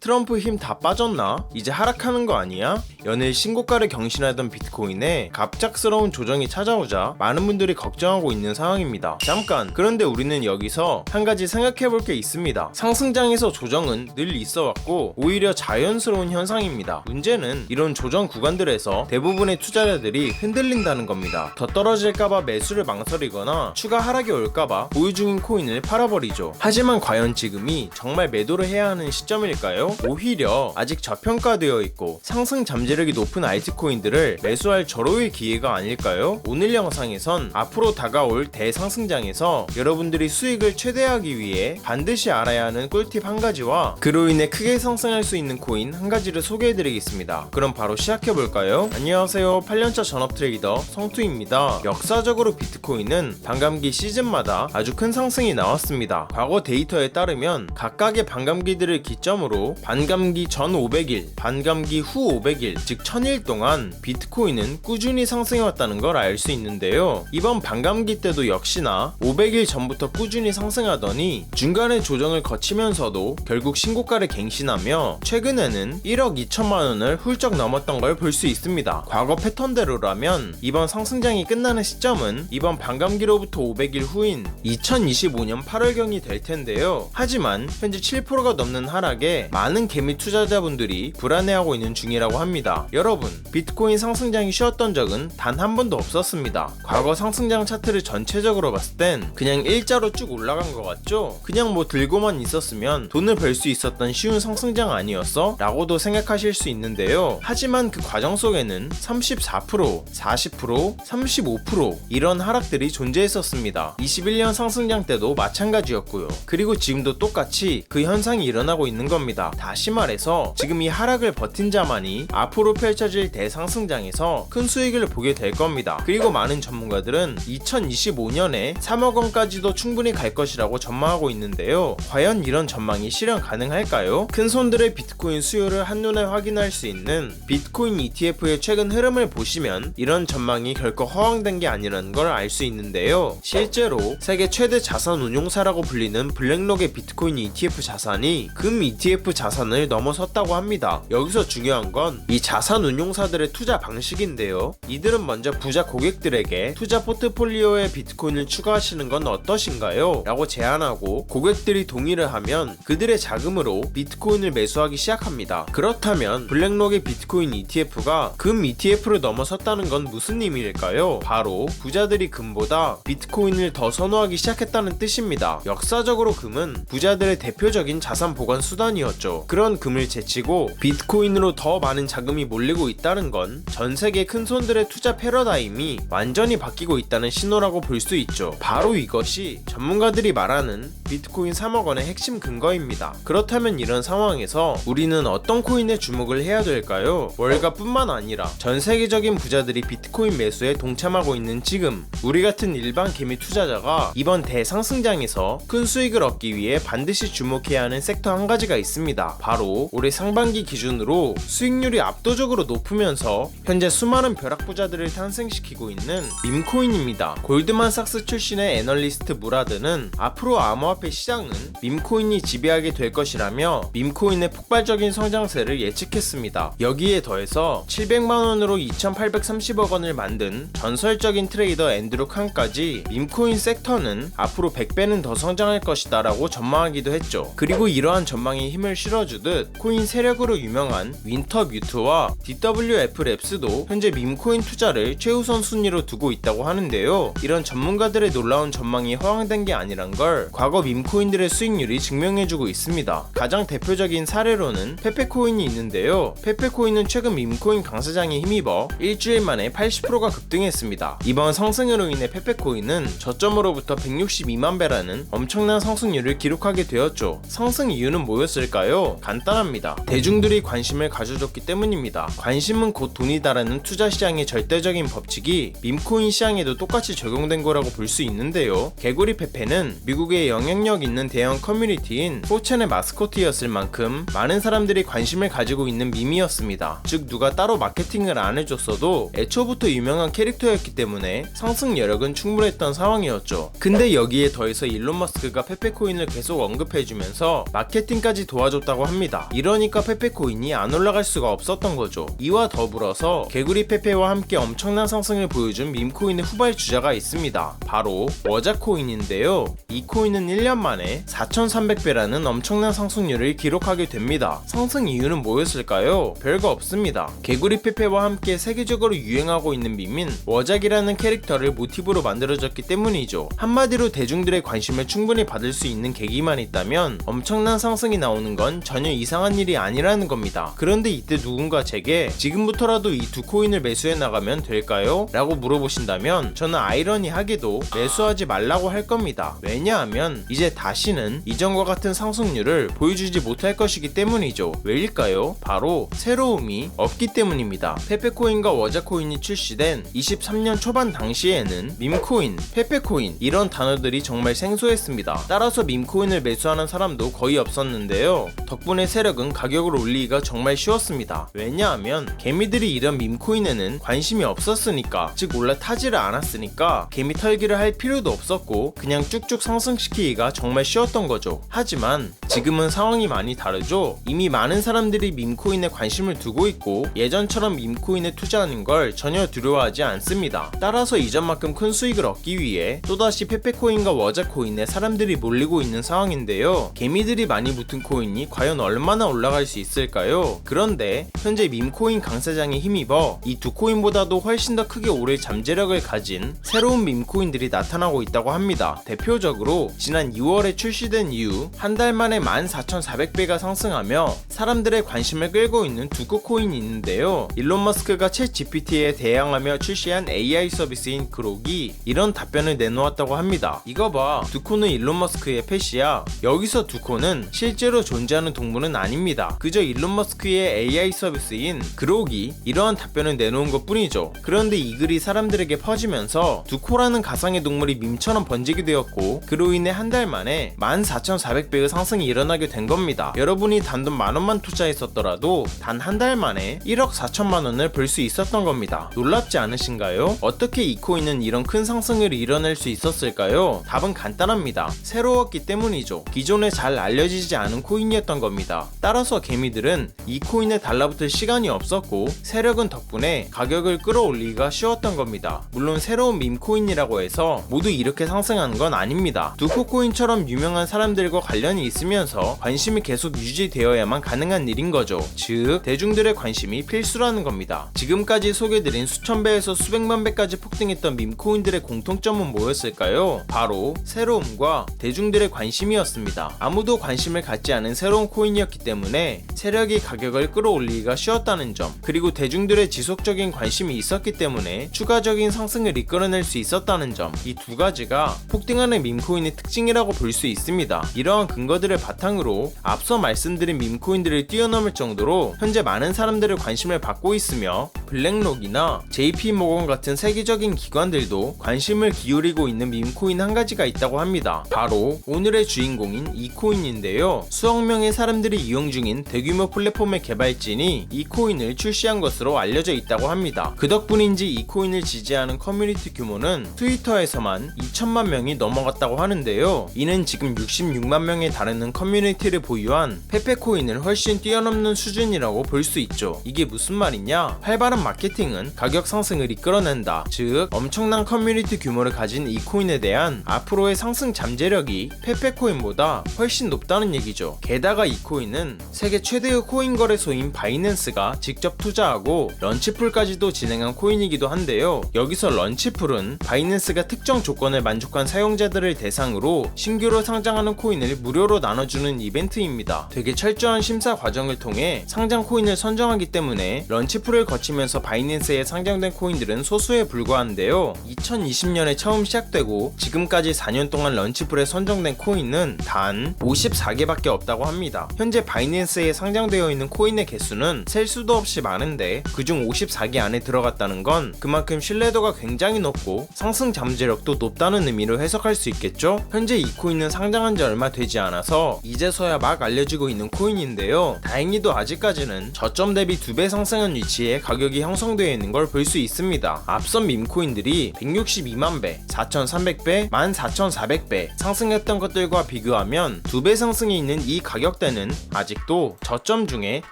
트럼프 힘 다 빠졌나? 이제 하락하는 거 아니야? 연일 신고가를 경신하던 비트코인에 갑작스러운 조정이 찾아오자 많은 분들이 걱정하고 있는 상황입니다. 잠깐, 그런데 우리는 여기서 한 가지 생각해볼 게 있습니다. 상승장에서 조정은 늘 있어왔고 오히려 자연스러운 현상입니다. 문제는 이런 조정 구간들에서 대부분의 투자자들이 흔들린다는 겁니다. 더 떨어질까봐 매수를 망설이거나 추가 하락이 올까봐 보유 중인 코인을 팔아버리죠. 하지만 과연 지금이 정말 매도를 해야 하는 시점일까요? 오히려 아직 저평가되어 있고 상승 잠재력이 높은 알트코인들을 매수할 절호의 기회가 아닐까요? 오늘 영상에선 앞으로 다가올 대상승장에서 여러분들이 수익을 최대화하기 위해 반드시 알아야 하는 꿀팁 한 가지와 그로 인해 크게 상승할 수 있는 코인 한 가지를 소개해드리겠습니다. 그럼 바로 시작해볼까요? 안녕하세요, 8년차 전업 트레이더 성투입니다. 역사적으로 비트코인은 반감기 시즌마다 아주 큰 상승이 나왔습니다. 과거 데이터에 따르면 각각의 반감기들을 기점으로 반감기 전 500일, 반감기 후 500일, 즉 1000일 동안 비트코인은 꾸준히 상승해왔다는 걸 알 수 있는데요. 이번 반감기 때도 역시나 500일 전부터 꾸준히 상승하더니 중간에 조정을 거치면서도 결국 신고가를 갱신하며 최근에는 1억 2천만 원을 훌쩍 넘었던 걸 볼 수 있습니다. 과거 패턴대로라면 이번 상승장이 끝나는 시점은 이번 반감기로부터 500일 후인 2025년 8월경이 될 텐데요. 하지만 현재 7%가 넘는 하락에 많은 개미 투자자분들이 불안해하고 있는 중이라고 합니다. 여러분, 비트코인 상승장이 쉬었던 적은 단 한 번도 없었습니다. 과거 상승장 차트를 전체적으로 봤을 땐 그냥 일자로 쭉 올라간 것 같죠? 그냥 뭐 들고만 있었으면 돈을 벌 수 있었던 쉬운 상승장 아니었어? 라고도 생각하실 수 있는데요. 하지만 그 과정 속에는 34%, 40%, 35% 이런 하락들이 존재했었습니다. 21년 상승장 때도 마찬가지였고요. 그리고 지금도 똑같이 그 현상이 일어나고 있는 겁니다. 다시 말해서 지금 이 하락을 버틴 자만이 앞으로 펼쳐질 대상승장에서 큰 수익을 보게 될 겁니다. 그리고 많은 전문가들은 2025년에 3억 원까지도 충분히 갈 것이라고 전망하고 있는데요. 과연 이런 전망이 실현 가능할까요? 큰 손들의 비트코인 수요를 한눈에 확인할 수 있는 비트코인 ETF의 최근 흐름을 보시면 이런 전망이 결코 허황된 게 아니라는 걸 알 수 있는데요. 실제로 세계 최대 자산 운용사라고 불리는 블랙록의 비트코인 ETF 자산이 금 ETF 자산을 넘어섰다고 합니다. 여기서 중요한 건 이 자산 운용사들의 투자 방식인데요. 이들은 먼저 부자 고객들에게 투자 포트폴리오에 비트코인을 추가하시는 건 어떠신가요? 라고 제안하고 고객들이 동의를 하면 그들의 자금으로 비트코인을 매수하기 시작합니다. 그렇다면 블랙록의 비트코인 ETF가 금 ETF를 넘어섰다는 건 무슨 의미일까요? 바로 부자들이 금보다 비트코인을 더 선호하기 시작했다는 뜻입니다. 역사적으로 금은 부자들의 대표적인 자산 보관 수단이었죠. 그런 금을 제치고 비트코인으로 더 많은 자금이 몰리고 있다는 건 전 세계 큰 손들의 투자 패러다임이 완전히 바뀌고 있다는 신호라고 볼 수 있죠. 바로 이것이 전문가들이 말하는 비트코인 3억 원의 핵심 근거입니다. 그렇다면 이런 상황에서 우리는 어떤 코인에 주목을 해야 될까요? 월가뿐만 아니라 전 세계적인 부자들이 비트코인 매수에 동참하고 있는 지금 우리 같은 일반 개미 투자자가 이번 대상승장에서 큰 수익을 얻기 위해 반드시 주목해야 하는 섹터 한 가지가 있습니다. 바로 올해 상반기 기준으로 수익률이 압도적으로 높으면서 현재 수많은 벼락부자들을 탄생시키고 있는 밈코인입니다. 골드만삭스 출신의 애널리스트 무라드는 앞으로 암호화폐 시장은 밈코인이 지배하게 될 것이라며 밈코인의 폭발적인 성장세를 예측했습니다. 여기에 더해서 700만원으로 2830억 원을 만든 전설적인 트레이더 앤드루 칸까지 밈코인 섹터는 앞으로 100배는 더 성장할 것이다 라고 전망하기도 했죠. 그리고 이러한 전망에 힘을 실어주듯 코인 세력으로 유명한 윈터뮤트와 DWF랩스도 현재 밈코인 투자를 최우선 순위로 두고 있다고 하는데요. 이런 전문가들의 놀라운 전망이 허황된 게 아니란 걸 과거 밈코인들의 수익률이 증명해주고 있습니다. 가장 대표적인 사례로는 페페코인이 있는데요. 페페코인은 최근 밈코인 강세장에 힘입어 일주일 만에 80%가 급등했습니다. 이번 상승으로 인해 페페코인은 저점으로부터 162만 배라는 엄청난 상승률을 기록하게 되었죠. 상승 이유는 뭐였을까요? 간단합니다. 대중들이 관심을 가져줬기 때문입니다. 관심은 곧 돈이다라는 투자 시장의 절대적인 법칙이 밈코인 시장에도 똑같이 적용된 거라고 볼 수 있는데요. 개구리 페페는 미국의 영향력 있는 대형 커뮤니티인 4chan의 마스코트였을 만큼 많은 사람들이 관심을 가지고 있는 밈이었습니다. 즉 누가 따로 마케팅을 안 해줬어도 애초부터 유명한 캐릭터였기 때문에 상승 여력은 충분했던 상황이었죠. 근데 여기에 더해서 일론 머스크가 페페코인을 계속 언급해주면서 마케팅까지 도와줬다는 있었다고 합니다. 이러니까 페페코인이 안 올라갈 수가 없었던 거죠. 이와 더불어서 개구리 페페와 함께 엄청난 상승을 보여준 밈코인의 후발주자가 있습니다. 바로 워자코인인데요. 이 코인은 1년 만에 4,300배라는 엄청난 상승률을 기록하게 됩니다. 상승 이유는 뭐였을까요? 별거 없습니다. 개구리 페페와 함께 세계적으로 유행하고 있는 밈인 워작이라는 캐릭터를 모티브로 만들어졌기 때문이죠. 한마디로 대중들의 관심을 충분히 받을 수 있는 계기만 있다면 엄청난 상승이 나오는 건 전혀 이상한 일이 아니라는 겁니다. 그런데 이때 누군가 제게 지금부터라도 이 두 코인을 매수해 나가면 될까요? 라고 물어보신다면 저는 아이러니하게도 매수하지 말라고 할 겁니다. 왜냐하면 이제 다시는 이전과 같은 상승률을 보여주지 못할 것이기 때문이죠. 왜일까요? 바로 새로움이 없기 때문입니다. 페페코인과 워자코인이 출시된 23년 초반 당시에는 밈코인, 페페코인 이런 단어들이 정말 생소했습니다. 따라서 밈코인을 매수하는 사람도 거의 없었는데요. 덕분에 세력은 가격을 올리기가 정말 쉬웠습니다. 왜냐하면 개미들이 이런 밈코인에는 관심이 없었으니까, 즉 올라타지를 않았으니까 개미 털기를 할 필요도 없었고 그냥 쭉쭉 상승시키기가 정말 쉬웠던 거죠. 하지만 지금은 상황이 많이 다르죠. 이미 많은 사람들이 밈코인에 관심을 두고 있고 예전처럼 밈코인에 투자하는 걸 전혀 두려워하지 않습니다. 따라서 이전만큼 큰 수익을 얻기 위해 또다시 페페코인과 워자코인에 사람들이 몰리고 있는 상황인데요. 개미들이 많이 붙은 코인이 과연 얼마나 올라갈 수 있을까요? 그런데 현재 밈코인 강세장에 힘입어 이 두 코인보다도 훨씬 더 크게 오를 잠재력을 가진 새로운 밈코인들이 나타나고 있다고 합니다. 대표적으로 지난 2월에 출시된 이후 한 달 만에 14,400배가 상승하며 사람들의 관심을 끌고 있는 두코 코인이 있는데요. 일론 머스크가 챗 GPT에 대항하며 출시한 AI 서비스인 그록이 이런 답변을 내놓았다고 합니다. 이거 봐, 두코는 일론 머스크의 펫이야. 여기서 두코는 실제로 존재하는 동물은 아닙니다. 그저 일론 머스크의 AI 서비스인 그록이 이러한 답변을 내놓은 것 뿐이죠. 그런데 이 글이 사람들에게 퍼지면서 두코라는 가상의 동물이 밈처럼 번지게 되었고 그로 인해 한 달 만에 14,400배의 상승이 일어나게 된 겁니다. 여러분이 단돈 10,000원만 투자했었더라도 단 한 달 만에 1억 4천만 원을 벌 수 있었던 겁니다. 놀랍지 않으신가요? 어떻게 이 코인은 이런 큰 상승을 이뤄낼 수 있었을까요? 답은 간단합니다. 새로웠기 때문이죠. 기존에 잘 알려지지 않은 코인이었던 겁니다. 따라서 개미들은 이 코인에 달라붙을 시간이 없었고 세력은 덕분에 가격을 끌어올리기가 쉬웠던 겁니다. 물론 새로운 밈코인이라고 해서 모두 이렇게 상승하는 건 아닙니다. 두코코인처럼 유명한 사람들과 관련이 있으면서 관심이 계속 유지되어야만 가능한 일인 거죠. 즉 대중들의 관심이 필수라는 겁니다. 지금까지 소개드린 수천 배에서 수백만 배까지 폭등했던 밈코인들의 공통점은 뭐였을까요? 바로 새로움과 대중들의 관심이었습니다. 아무도 관심을 갖지 않은 새로운 코인이었기 때문에 세력이 가격을 끌어올리기가 쉬웠다는 점, 그리고 대중들의 지속적인 관심이 있었기 때문에 추가적인 상승을 이끌어낼 수 있었다는 점, 이 두 가지가 폭등하는 밈코인의 특징이라고 볼 수 있습니다. 이러한 근거들을 바탕으로 앞서 말씀드린 밈코인들을 뛰어넘을 정도로 현재 많은 사람들의 관심을 받고 있으며 블랙록이나 JP모건 같은 세계적인 기관들도 관심을 기울이고 있는 밈코인 한 가지가 있다고 합니다. 바로 오늘의 주인공인 이 코인인데요. 수억 명의 사람들이 이용 중인 대규모 플랫폼의 개발진이 이 코인을 출시한 것으로 알려져 있다고 합니다. 그 덕분인지 이 코인을 지지하는 커뮤니티 규모는 트위터에서만 2천만 명이 넘어갔다고 하는데요. 이는 지금 66만 명에 달하는 커뮤니티를 보유한 페페코인을 훨씬 뛰어넘는 수준이라고 볼 수 있죠. 이게 무슨 말이냐? 활발한 마케팅은 가격 상승을 이끌어낸다. 즉 엄청난 커뮤니티 규모를 가진 이 코인에 대한 앞으로의 상승 잠재력이 페페코인보다 훨씬 높다는 얘기죠. 게다가 이 코인은 세계 최대의 코인 거래소인 바이낸스가 직접 투자하고 런치풀까지도 진행한 코인이기도 한데요. 여기서 런치풀은 바이낸스가 특정 조건을 만족한 사용자들을 대상으로 신규로 상장하는 코인을 무료로 나눠주는 이벤트입니다. 되게 철저한 심사 과정을 통해 상장 코인을 선정하기 때문에 런치풀을 거치면서 바이낸스에 상장된 코인들은 소수에 불과한데요. 2020년에 처음 시작되고 지금까지 4년 동안 런치풀에 선정된 코인은 단 54개밖에 없다고 합니다. 현재 바이낸스에 상장되어 있는 코인의 개수는 셀 수도 없이 많은데 그중 54개 안에 들어갔다는 건 그만큼 신뢰도가 굉장히 높고 상승 잠재력도 높다는 의미로 해석할 수 있겠죠? 현재 이 코인은 상장한 지 얼마 되지 않아서 이제서야 막 알려지고 있는 코인인데요. 다행히도 아직까지는 저점 대비 2배 상승한 위치에 가격이 가격이 형성되어 있는 걸 볼 수 있습니다. 앞선 밈코인들이 162만 배, 4,300배, 14,400배 상승했던 것들과 비교하면 2배 상승이 있는 이 가격대는 아직도 저점 중에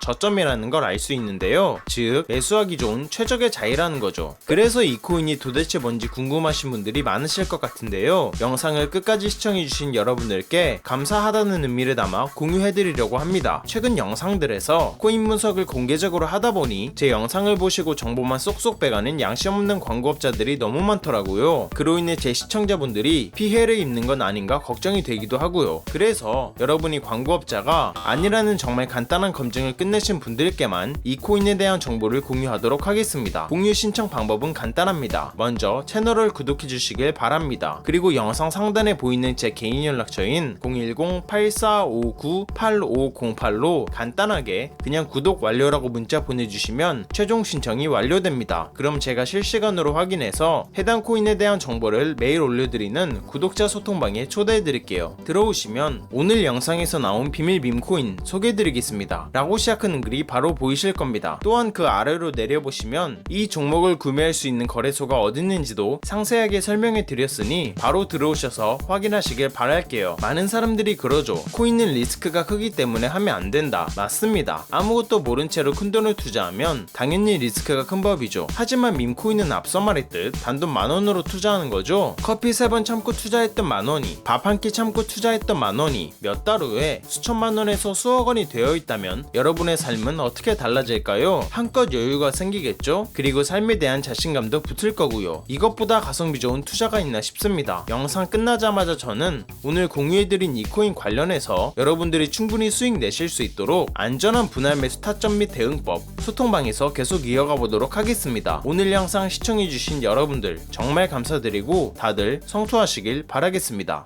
저점이라는 걸 알 수 있는데요. 즉 매수하기 좋은 최적의 자리라는 거죠. 그래서 이 코인이 도대체 뭔지 궁금하신 분들이 많으실 것 같은데요. 영상을 끝까지 시청해주신 여러분들께 감사하다는 의미를 담아 공유해드리려고 합니다. 최근 영상들에서 코인 분석을 공개적으로 하다보니 제 영상을 보시고 정보만 쏙쏙 빼가는 양심 없는 광고업자들이 너무 많더라고요. 그로 인해 제 시청자분들이 피해를 입는 건 아닌가 걱정이 되기도 하고요. 그래서 여러분이 광고업자가 아니라는 정말 간단한 검증을 끝내신 분들께만 이 코인에 대한 정보를 공유하도록 하겠습니다. 공유 신청 방법은 간단합니다. 먼저 채널을 구독해 주시길 바랍니다. 그리고 영상 상단에 보이는 제 개인 연락처인 010-8459-8508로 간단하게 그냥 구독 완료라고 문자 보내주시면 최종 신청이 완료됩니다. 그럼 제가 실시간으로 확인해서 해당 코인에 대한 정보를 매일 올려드리는 구독자 소통방에 초대해드릴게요. 들어오시면 오늘 영상에서 나온 비밀 밈코인 소개해드리겠습니다 라고 시작하는 글이 바로 보이실 겁니다. 또한 그 아래로 내려보시면 이 종목을 구매할 수 있는 거래소가 어딨는지도 상세하게 설명해 드렸으니 바로 들어오셔서 확인하시길 바랄게요. 많은 사람들이 그러죠. 코인은 리스크가 크기 때문에 하면 안 된다. 맞습니다. 아무것도 모른 채로 큰돈을 투자하면 당연히 리스크가 큰 법이죠. 하지만 밈코인은 앞서 말했듯 단돈 10,000원으로 투자하는 거죠. 커피 3번 참고 투자했던 10,000원이 밥 한 끼 참고 투자했던 10,000원이 몇 달 후에 수천만 원에서 수억 원이 되어 있다면 여러분의 삶은 어떻게 달라질까요? 한껏 여유가 생기겠죠? 그리고 삶에 대한 자신감도 붙을 거고요. 이것보다 가성비 좋은 투자가 있나 싶습니다. 영상 끝나자마자 저는 오늘 공유해드린 이 코인 관련해서 여러분들이 충분히 수익 내실 수 있도록 안전한 분할 매수 타점 및 대응법 소통방에서 계속 이어가 보도록 하겠습니다. 오늘 영상 시청해주신 여러분들 정말 감사드리고 다들 성투하시길 바라겠습니다.